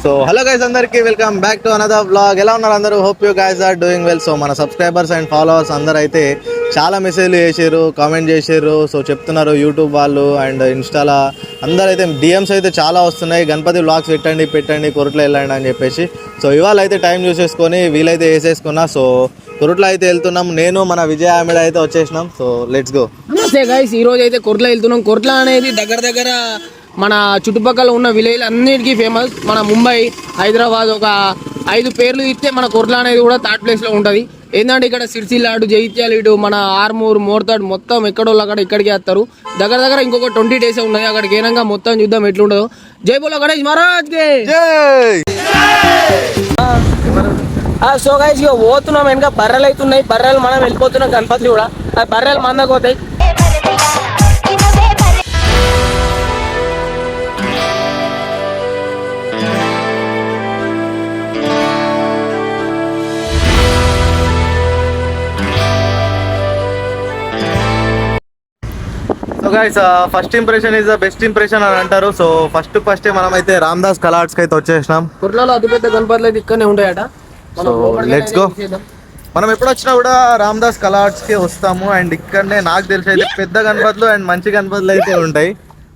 So hello guys, అందరికీ welcome back to another vlog. ఎలా ఉన్నారు అందరూ? Hope you guys are doing well. So మన సబ్స్క్రైబర్స్ అండ్ ఫాలోవర్స్ అందరూ అయితే చాలా మెసేజ్లు చేసారు, కామెంట్ చేసారు. సో చెప్తున్నారు యూట్యూబ్ వాళ్ళు అండ్ ఇన్స్టాలో అందరూ అయితే డిఎమ్స్ అయితే చాలా వస్తున్నాయి, గణపతి వ్లాగ్స్ పెట్టండి కొరట్లో వెళ్ళండి అని చెప్పేసి. సో ఇవాళ అయితే టైం చూసేసుకొని వీలైతే వేసేసుకున్నా. సో కొరట్లో అయితే వెళ్తున్నాం, నేను మన విజయ ఆమెడ అయితే వచ్చేసినాం. So let's go. నమస్తే గైస్, ఈ రోజు అయితే కొరట్లో వెళ్తున్నాం. కొరట్ల అనేది దగ్గర మన చుట్టుపక్కల ఉన్న విలేజ్ అన్నిటికీ ఫేమస్. మన ముంబై, హైదరాబాద్ ఒక 5 పేర్లు ఇస్తే మన కొరట్ల అనేది కూడా థర్డ్ ప్లేస్లో ఉంటుంది. ఏంటంటే ఇక్కడ సిరిసిల్ల అటు, జైత్యాల ఇటు, మన ఆర్మూర్, మోర్తాడ్ మొత్తం ఎక్కడోళ్ళు అక్కడ ఇక్కడికి వస్తారు. దగ్గర ఇంకొక 20 days ఉన్నది. అక్కడికి ఏనాక మొత్తం చూద్దాం ఎట్లుంటుందో. జై బోలో గణేష్ మహారాజ్ కి సో గైస్, ఇక పోతున్నాం. వెనక బర్రెలు అవుతున్నాయి, బర్రెలు మనం వెళ్ళిపోతున్నాం. గణపతి కూడా ఆ బర్రెలు మందకు పోతాయి. So guys, first impression is the best impression అని అంటారు. సో ఫస్ట్ మనం అయితే రామ్దాస్ కలార్స్కి అయితే వచ్చేసినాం. కుర్లలో అతిపెద్ద గణపతులు అయితే ఇక్కడనే ఉంటాయట. So let's go. మనం ఎప్పుడు వచ్చినా కూడా రామ్దాస్ కలార్స్కి వస్తాము. అండ్ ఇక్కడనే నాకు తెలిసి అయితే పెద్ద గణపతులు అండ్ మంచి గణపతులు అయితే ఉంటాయి.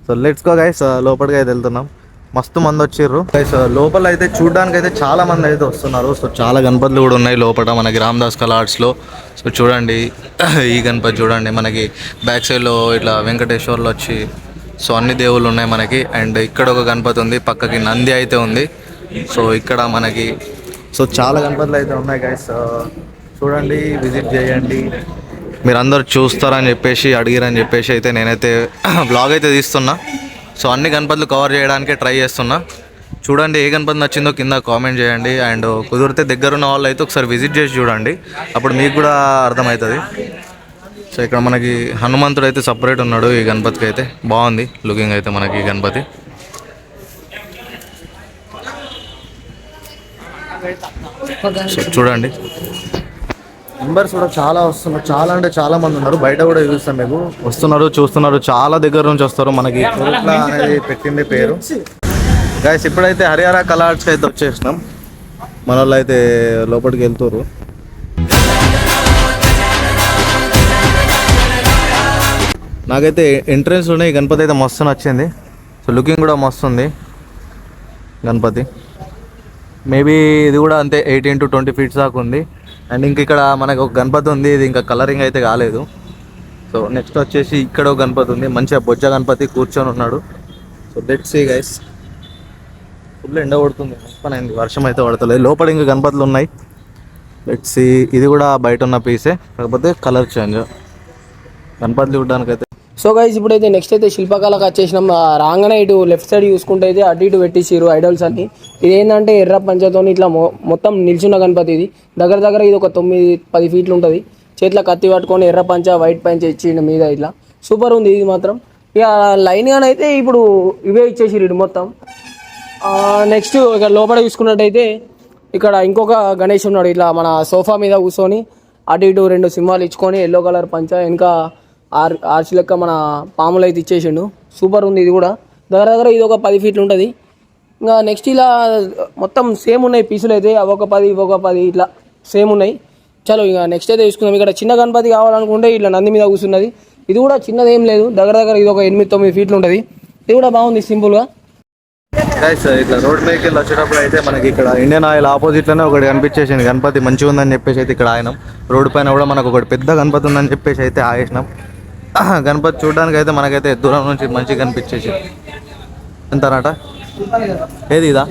సో లెట్స్ గో గైస్, లోపలికి అయితే వెళ్తున్నాం. మస్తు మంది వచ్చిర్రు గైస్. లోపల అయితే చూడడానికి అయితే చాలా మంది అయితే వస్తున్నారు. సో చాలా గణపతులు కూడా ఉన్నాయి లోపల మనకి రామ్దాస్ కలార్స్లో. సో చూడండి, ఈ గణపతి చూడండి, మనకి బ్యాక్ సైడ్లో ఇట్లా వెంకటేశ్వర్లు వచ్చి సో అన్ని దేవుళ్ళు ఉన్నాయి మనకి. అండ్ ఇక్కడ ఒక గణపతి ఉంది, పక్కకి నంది అయితే ఉంది. సో ఇక్కడ మనకి సో చాలా గణపతులు అయితే ఉన్నాయి గైస్. చూడండి, విజిట్ చేయండి. మీరు అందరు చూస్తారని చెప్పేసి అడిగిరని చెప్పేసి అయితే నేనైతే బ్లాగ్ అయితే తీస్తున్నా. సో అన్ని గణపతులు కవర్ చేయడానికే ట్రై చేస్తున్నా. చూడండి, ఏ గణపతి నచ్చిందో కింద కామెంట్ చేయండి. అండ్ కుదిరితే దగ్గరున్న వాళ్ళు అయితే ఒకసారి విజిట్ చేసి చూడండి, అప్పుడు మీకు కూడా అర్థమవుతుంది. సో ఇక్కడ మనకి హనుమంతుడు అయితే సపరేట్ ఉన్నాడు. ఈ గణపతికి అయితే బాగుంది లుకింగ్ అయితే మనకి ఈ గణపతి. సో చూడండి, మెంబర్స్ కూడా చాలా వస్తున్నారు. చాలా అంటే చాలా మంది ఉన్నారు. బయట కూడా చూస్తాం, మీకు వస్తున్నారు, చూస్తున్నారు. చాలా దగ్గర నుంచి వస్తారు. మనకి కొరట్ల అనేది పెట్టింది పేరు గైస్. ఇప్పుడైతే హరియారా కలార్స్కి అయితే వచ్చేసినాం. మన వాళ్ళు అయితే లోపలికి వెళ్తారు. నాకైతే ఎంట్రెన్స్ ఉన్నాయి. గణపతి అయితే మస్తు నచ్చింది. సో లుకింగ్ కూడా మస్తు ఉంది గణపతి. మేబీ ఇది కూడా అంతే 18 to 20 feet దాకా ఉంది. అండ్ ఇంక ఇక్కడ మనకు ఒక గణపతి ఉంది, ఇది ఇంకా కలరింగ్ అయితే కాలేదు. సో నెక్స్ట్ వచ్చేసి ఇక్కడ ఒక గణపతి ఉంది, మంచిగా బొజ్జ గణపతి కూర్చొని ఉన్నాడు. So let's see guys. Full ఎండ కొడుతుంది, పనైంది, వర్షం అయితే పడతలేదు. లోపల ఇంకా గణపతులు ఉన్నాయి. Let's see. ఇది కూడా బయట ఉన్న పీసే, కాకపోతే కలర్ చేంజ్. గణపతులు చూడడానికి అయితే. సో గైస్, ఇప్పుడైతే నెక్స్ట్ అయితే శిల్పకళకు వచ్చేసినాం. రాగానే ఇటు లెఫ్ట్ సైడ్ చూసుకుంటే అయితే అటు ఇటు పెట్టించారు ఐడల్స్ అన్ని. ఇది ఏంటంటే ఎర్ర పంచతో ఇట్లా మొత్తం నిల్చున్న గణపతి. ఇది దగ్గర ఇది ఒక 9-10 feet ఉంటుంది. చేతిలో కత్తి పట్టుకొని ఎర్ర పంచ, వైట్ పంచ ఇచ్చిండు మీద. ఇట్లా సూపర్ ఉంది ఇది మాత్రం. ఇక లైన్గానే అయితే ఇప్పుడు ఇవే ఇచ్చేసిరు ఇటు మొత్తం. నెక్స్ట్ ఇక్కడ లోపల చూసుకున్నట్టయితే ఇక్కడ ఇంకొక గణేష్ ఉన్నాడు. ఇట్లా మన సోఫా మీద కూర్చొని అటు ఇటు 2 సింహాలు ఇచ్చుకొని ఎల్లో కలర్ పంచ, ఇంకా ఆర్చ్ లెక్క మన పాములు అయితే ఇచ్చేసిండు. సూపర్ ఉంది ఇది కూడా. దగ్గర ఇది ఒక 10 feet ఉంటుంది. ఇంకా నెక్స్ట్ ఇలా మొత్తం సేమ్ ఉన్నాయి పీసులు అయితే, ఒక 10 ఒక 10 ఇట్లా సేమ్ ఉన్నాయి. చలో ఇక నెక్స్ట్ అయితే తీసుకుందాం. ఇక్కడ చిన్న గణపతి కావాలనుకుంటే ఇట్లా నంది మీద కూర్చున్నది. ఇది కూడా చిన్నది ఏం లేదు, దగ్గర ఇది ఒక 8-9 feet ఉంటుంది. ఇది కూడా బాగుంది సింపుల్గా. గైస్, ఇట్లా రోడ్ మీదకి వెళ్ళి వచ్చేటప్పుడు అయితే మనకి ఇక్కడ ఇండియన్ ఆయిల్ ఆపోజిట్లోనే ఒకటి కనిపించేసింది గణపతి. మంచిగా ఉందని చెప్పేసి అయితే ఇక్కడ ఆగినాం. రోడ్డు పైన కూడా మనకు ఒకటి పెద్ద గణపతి ఉందని చెప్పేసి అయితే ఆగేసినాం. గణపతి చూడడానికి అయితే మనకైతే దూరం నుంచి మంచిగా కనిపించేసి. ఎంతనట? ఏది ఇదా?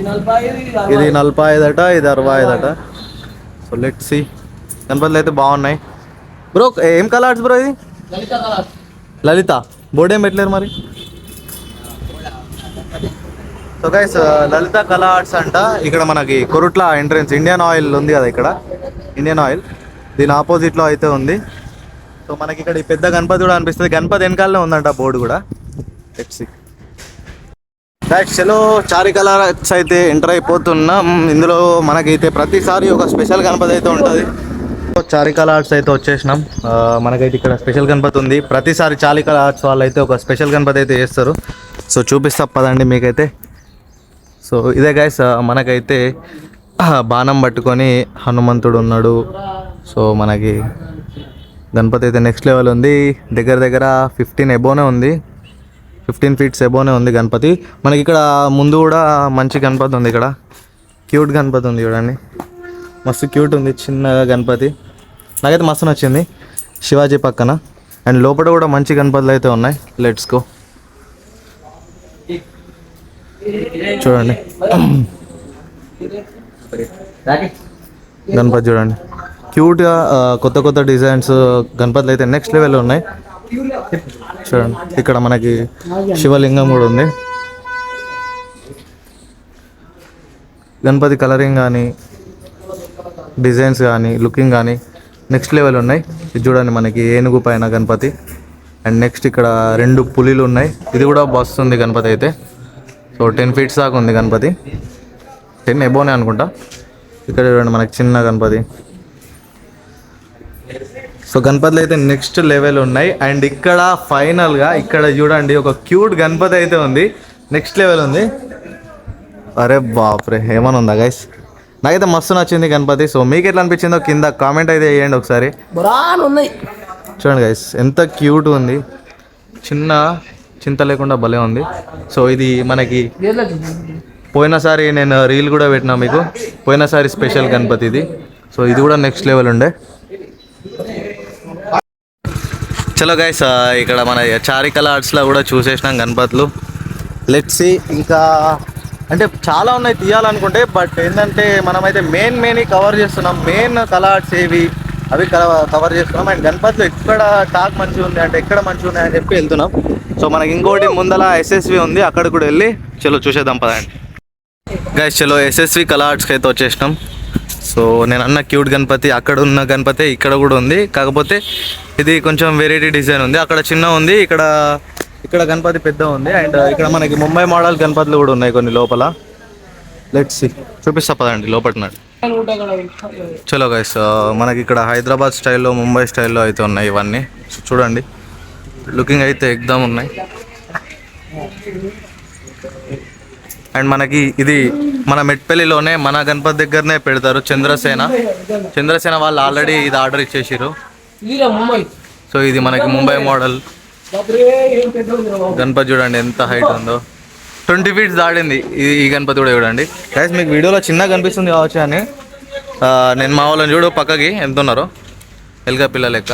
ఇది 45 అట, ఇది 65 అట. So let's see. గణపతులు అయితే బాగున్నాయి. బ్రో ఏం కలర్స్ బ్రో? ఇది లలిత. బోర్డు ఏం పెట్టలేరు మరి? సో గైస్, లలిత కలార్ట్స్ అంట. ఇక్కడ మనకి కొరుట్ల ఎంట్రెన్స్ ఇండియన్ ఆయిల్ ఉంది కదా, ఇక్కడ ఇండియన్ ఆయిల్ దీని ఆపోజిట్లో అయితే ఉంది. సో మనకి ఇక్కడ ఈ పెద్ద గణపతి కూడా అనిపిస్తుంది. గణపతి వెనకాలనే ఉందంట బోర్డు కూడా. చలో చారి కలార్స్ అయితే ఎంటర్ అయిపోతున్నాం. ఇందులో మనకైతే ప్రతిసారి ఒక స్పెషల్ గణపతి అయితే ఉంటుంది. చారి కలార్స్ అయితే వచ్చేసినాం. మనకైతే ఇక్కడ స్పెషల్ గణపతి ఉంది. ప్రతిసారి చారి కలార్స్ వాళ్ళు అయితే ఒక స్పెషల్ గణపతి అయితే చేస్తారు. సో చూపిస్తా పదండి మీకైతే. సో ఇదే గైస్ మనకైతే బాణం పట్టుకొని హనుమంతుడు ఉన్నాడు. సో మనకి గణపతి అయితే నెక్స్ట్ లెవెల్ ఉంది. దగ్గర దగ్గర 15 ఎబోనే ఉంది, 15 ఫీట్స్ ఎబోనే ఉంది గణపతి. మనకి ఇక్కడ ముందు కూడా మంచి గణపతి ఉంది. ఇక్కడ క్యూట్ గణపతి ఉంది చూడండి, మస్తు క్యూట్ ఉంది చిన్నగా గణపతి. నాకైతే మస్తు నచ్చింది శివాజీ పక్కన. అండ్ లోపల కూడా మంచి గణపతులు అయితే ఉన్నాయి. లెట్స్ గో చూడండి. గణపతి చూడండి క్యూట్గా, కొత్త కొత్త డిజైన్స్ గణపతులు అయితే నెక్స్ట్ లెవెల్ ఉన్నాయి. చూడండి ఇక్కడ మనకి శివలింగం కూడా ఉంది. గణపతి కలరింగ్ కానీ డిజైన్స్ కానీ లుకింగ్ కానీ నెక్స్ట్ లెవెల్ ఉన్నాయి. ఇది చూడండి మనకి ఏనుగు పైన గణపతి. అండ్ నెక్స్ట్ ఇక్కడ 2 పులిలు ఉన్నాయి. ఇది కూడా వస్తుంది గణపతి అయితే. సో 10 ఫీట్స్ దాకా ఉంది గణపతి, 10 ఎబోనే అనుకుంటా. ఇక్కడ చూడండి మనకి చిన్న గణపతి. సో గణపతులు అయితే నెక్స్ట్ లెవెల్ ఉన్నాయి. అండ్ ఇక్కడ ఫైనల్గా ఇక్కడ చూడండి ఒక క్యూట్ గణపతి అయితే ఉంది, నెక్స్ట్ లెవెల్ ఉంది. అరే బాప్రే ఏమని ఉందా గైస్, నాకైతే మస్తు నచ్చింది గణపతి. సో మీకు ఎట్లా అనిపించిందో కింద కామెంట్ అయితే వేయండి ఒకసారి. చూడండి గైస్ ఎంత క్యూట్ ఉంది, చిన్న చింత లేకుండా భలే ఉంది. సో ఇది మనకి పోయినసారి నేను రీల్ కూడా పెట్టినా మీకు, పోయినసారి స్పెషల్ గణపతి ఇది. సో ఇది కూడా నెక్స్ట్ లెవెల్ ఉండే. చలో గైస్ ఇక్కడ మన చారికల ఆర్ట్స్లో కూడా చూసేసినాం గణపతులు. లెట్స్ సీ ఇంకా అంటే చాలా ఉన్నాయి తీయాలనుకుంటే, బట్ ఏంటంటే మనమైతే మెయిన్ కవర్ చేస్తున్నాం. మెయిన్ కళ ఆర్ట్స్ ఏవి అవి కవర్ చేస్తున్నాం. అండ్ గణపతిలో ఎక్కడ టాక్ మంచిగా ఉంది అంటే ఎక్కడ మంచిగా ఉన్నాయి అని చెప్పి వెళ్తున్నాం. సో మనకి ఇంకోటి ముందల SSV ఉంది, అక్కడ కూడా వెళ్ళి చలో చూసేద్దాం పదండి గైస్. చలో SSV కళ ఆర్ట్స్కి అయితే వచ్చేసినాం. సో నేను అన్న క్యూట్ గణపతి అక్కడ ఉన్న గణపతి ఇక్కడ కూడా ఉంది, కాకపోతే ఇది కొంచెం వెరైటీ డిజైన్ ఉంది. అక్కడ చిన్న ఉంది, ఇక్కడ గణపతి పెద్ద ఉంది. అండ్ ఇక్కడ మనకి ముంబై మోడల్ గణపతులు కూడా ఉన్నాయి కొన్ని లోపల. లెట్స్ సీ చూపిస్తా పదండి లోపల. చలో గైస్ మనకి ఇక్కడ హైదరాబాద్ స్టైల్లో ముంబై స్టైల్లో అయితే ఉన్నాయి ఇవన్నీ. చూడండి లుకింగ్ అయితే ఎక్దమ్ ఉన్నాయి. అండ్ మనకి ఇది మన మెట్పల్లిలోనే మన గణపతి దగ్గరనే పెడతారు, చంద్రసేన వాళ్ళు ఆల్రెడీ ఇది ఆర్డర్ ఇచ్చేసారు. సో ఇది మనకి ముంబై మోడల్ గణపతి చూడండి ఎంత హైట్ ఉందో, 20 ఫీట్స్ దాడింది ఈ గణపతి కూడా చూడండి. గైస్ మీకు వీడియోలో చిన్న కనిపిస్తుంది కావచ్చు అని నేను మా వాళ్ళని చూడు పక్కకి ఎంత ఉన్నారో ఎల్గా పిల్ల లెక్క.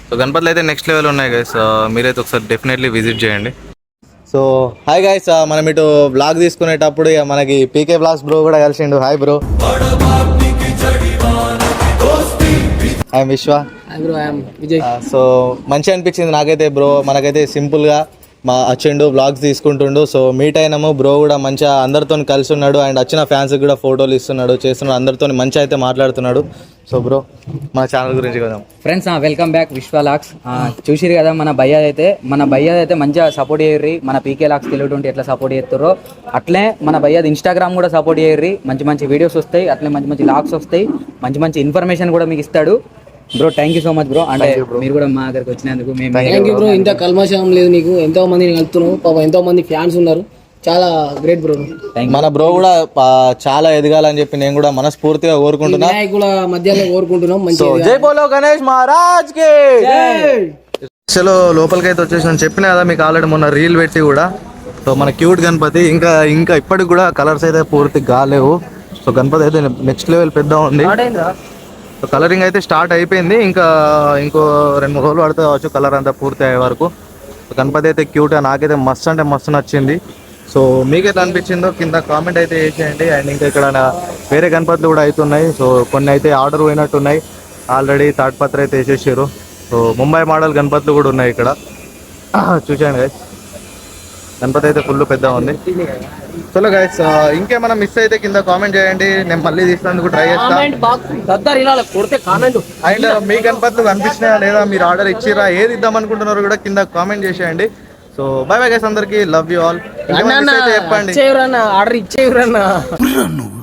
సో గణపతులు అయితే నెక్స్ట్ లెవెల్ ఉన్నాయి గైస్, మీరైతే ఒకసారి డెఫినెట్లీ విజిట్ చేయండి. సో హాయ్ గైస్, మనం ఇటు బ్లాగ్ తీసుకునేటప్పుడు మనకి పీకే బ్లాగ్స్ బ్రో కూడా కలిసిండు. Hi bro. I'm Vishwa. So మంచిగా అనిపించింది నాకైతే బ్రో. మనకైతే సింపుల్గా వచ్చిండు బ్లాగ్స్ తీసుకుంటుండు. సో మీట్ అయినాము, బ్రో కూడా మంచిగా అందరితో కలిసి ఉన్నాడు. అండ్ వచ్చిన ఫ్యాన్స్కి కూడా ఫోటోలు ఇస్తున్నాడు, చేస్తున్నాడు, అందరితో మంచిగా అయితే మాట్లాడుతున్నాడు. సో బ్రో మన ఛానల్ గురించి కదా ఫ్రెండ్స్, వెల్కమ్ బ్యాక్ విశ్వ లాక్స్. చూసిరు కదా మన భయ్య అయితే మంచిగా సపోర్ట్ చేయర్రి. మన పీకే లాక్స్ తెలుగుంటే ఎట్లా సపోర్ట్ చేస్తారో అట్లే మన భయ్యది ఇన్స్టాగ్రామ్ కూడా సపోర్ట్ చేయర్రి. మంచి వీడియోస్ వస్తాయి, అట్లే మంచి లాక్స్ వస్తాయి, మంచి ఇన్ఫర్మేషన్ కూడా మీకు ఇస్తాడు. Bro thank you so much bro, అంటే మీరు కూడా మా దగ్గరికి వచ్చినందుకు మేము థ్యాంక్ యూ బ్రో. ఇంత కల్మషం లేదు నీకు, ఎంతో మందిని కలుపుతున్నావు, పాపం ఎంతో మంది ఫ్యాన్స్ ఉన్నారు, చాలా గ్రేట్ బ్రో. మన బ్రో కూడా చాలా ఎదగాలని చెప్పి నేను కూడా మనస్ఫూర్తిగా కోరుకుంటున్నా, మధ్యలో కోరుకుంటున్నాం. జై బోలో గణేష్ మహారాజ్ కి. చలో లోపలికి అయితే వచ్చేసి చెప్పినా కదా మీకు ఆల్రెడీ మొన్న రీల్ పెట్టి కూడా. సో మన క్యూట్ గణపతి ఇంకా ఇప్పటికి కూడా కలర్స్ అయితే పూర్తి కాలేవు. సో గణపతి అయితే నెక్స్ట్ లెవెల్ పెద్ద ఉంది. సో కలరింగ్ అయితే స్టార్ట్ అయిపోయింది, ఇంకో 2-3 రోజులు పడితే కావచ్చు కలర్ అంతా పూర్తి అయ్యే వరకు. గణపతి అయితే క్యూట్గా నాకైతే మస్తు అంటే మస్తు నచ్చింది. సో మీకు ఎట్లా అనిపించిందో కింద కామెంట్ అయితే చేసేయండి. అండ్ ఇంకా ఇక్కడ వేరే గణపతులు కూడా అవుతున్నాయి. సో కొన్ని అయితే ఆర్డర్ పోయినట్టున్నాయి, ఆల్రెడీ తాడ్పత్రి అయితే వేసేసారు. సో ముంబై మోడల్ గణపతులు కూడా ఉన్నాయి ఇక్కడ, చూసాను గైస్. గణపతి అయితే ఫుల్ పెద్ద ఉంది. చలో గైస్ ఇంకేమైనా మిస్ అయితే కింద కామెంట్ చేయండి, నేను మళ్ళీ తీసినందుకు ట్రై చేస్తాను. అండ్ మీ గణపతులు కనిపించినాయా లేదా, మీరు ఆర్డర్ ఇచ్చిరా, ఏది ఇద్దాం అనుకుంటున్నారో కూడా కింద కామెంట్ చేసేయండి. సో బై బై గైస్, అందరికి లవ్ యూ ఆల్. చెప్పండి ఆర్డర్ ఇచ్చేయరన్నా, నువ్వు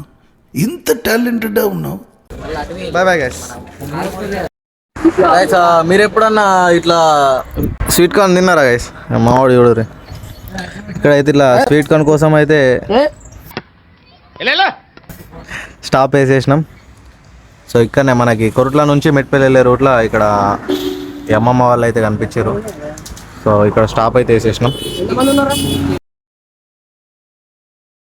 ఇంత టాలెంటెడ్ ఉన్నావు. By bye guys. గైస్ మీరు ఎప్పుడన్నా ఇట్లా స్వీట్ కార్న్ తిన్నారా గైస్? మావాడు చూడరు ఇక్కడైతే ఇట్లా స్వీట్ కార్న్ కోసం అయితే స్టాప్ వేసేసినాం. సో ఇక్కడనే మనకి కొరుట్ల నుంచి మెట్పల్లి వెళ్ళే రూట్లో ఇక్కడ ఈ అమ్మమ్మ వాళ్ళు అయితే కనిపించారు. సో ఇక్కడ స్టాప్ అయితే వేసేసినాం.